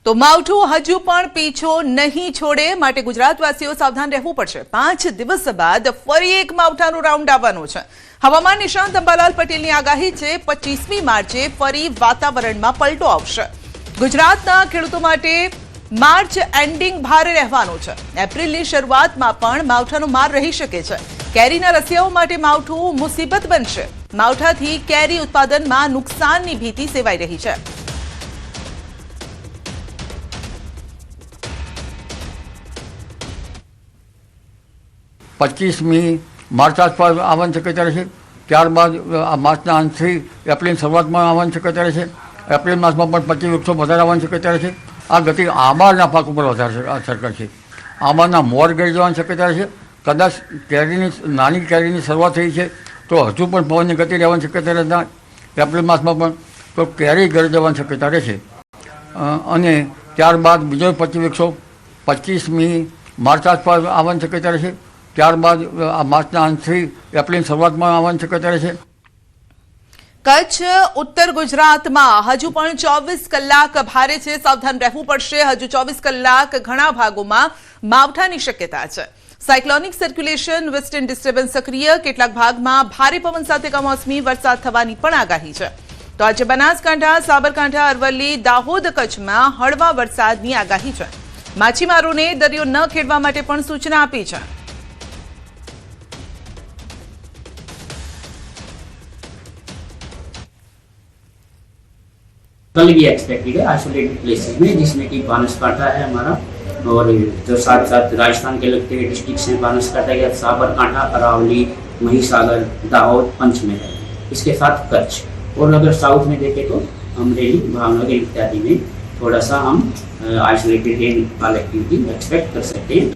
તો માવઠું હજુ પણ પીછો નહીં છોડે, માટે ગુજરાતવાસીઓ સાવધાન રહેવું પડશે। 5 દિવસ બાદ ફરી એક માવઠાનો રાઉન્ડ આવવાનો છે। હવામાન નિષ્ણાત અંબાલાલ પટેલની આગાહી છે 25મી માર્ચે ફરી વાતાવરણમાં પલટો આવશે। ગુજરાતના ખેડૂતો માટે માર્ચ એન્ડિંગ ભારે રહેવાનો છે। એપ્રિલની શરૂઆતમાં પણ માવઠાનો માર રહી શકે છે। કેરીના રસિયાઓ માટે માવઠું મુસીબત બનશે। માવઠાથી કેરી ઉત્પાદનમાં નુકસાનની ભીતિ સેવાઈ રહી છે। पच्चीसमी मार्च आसपास आवानी शक्यता रहेशे। त्यारबाद मार्चना अंतथी एप्रिल शुरुआतमां आवानी शक्यता रहेशे। एप्रिल मासमां पण 25 वृक्षो वधारे आववानी शक्यता रहेशे। आ गति आंबाना पाक पर वधारे असर करशे। आंबाना मोर गळी जवानी शक्यता रहेशे। कदाच केरीनी नानी केरीनी शरूआत थई छे तो हजू पण पवननी गति रहेવાની शक्यता રહેતા एप्रिल मासमां पण तो केरी गળી જવાની शक्यता रहेशे। અને ત્યારબાદ બીજો 25 વૃક્ષો 25મી માર્ચ આસપાસ આવવાની શક્યતા રહેશે। ત્યારબાદ માર્ચના અંતથી એપ્રિલ શરૂઆતમાં આવવાની શક્યતા રહેશે। કચ્છ ઉત્તર ગુજરાતમાં હજુ પણ 24 કલાક ભારે છે, સાવધાન રહેવું પડશે। હજુ 24 કલાક ઘણા ભાગોમાં માવઠાની શક્યતા છે। સાયક્લોનિક સર્ક્યુલેશન વેસ્ટર્ન ડિસ્ટર્બન્સ સક્રિય, કેટલાક ભાગમાં ભારે પવન સાથે કમોસમી વરસાદ થવાની પણ આગાહી છે। તો આજે બનાસકાંઠા, સાબરકાંઠા, અરવલ્લી, દાહોદ, કચ્છમાં હળવા વરસાદની આગાહી છે। માછીમારોને દરિયો ન ખેડવા માટે પણ સૂચના આપી છે। कल भी एक्सपेक्टेड है आइसोलेटेड प्लेसेस में, जिसमें कि बनासकांठा है हमारा, और जो साथ साथ राजस्थान के लगते हुए डिस्ट्रिक्ट हैं बनासकांठा के साबरकांठा, अरावली, महिसागर, दाहोद, पंचमहल, इसके साथ कच्छ, और अगर साउथ में देखें तो अमरेली, भावनगर इत्यादि में थोड़ा सा हम आइसोलेटेड रेन वाला एक्टिविटी एक्सपेक्ट कर सकते हैं।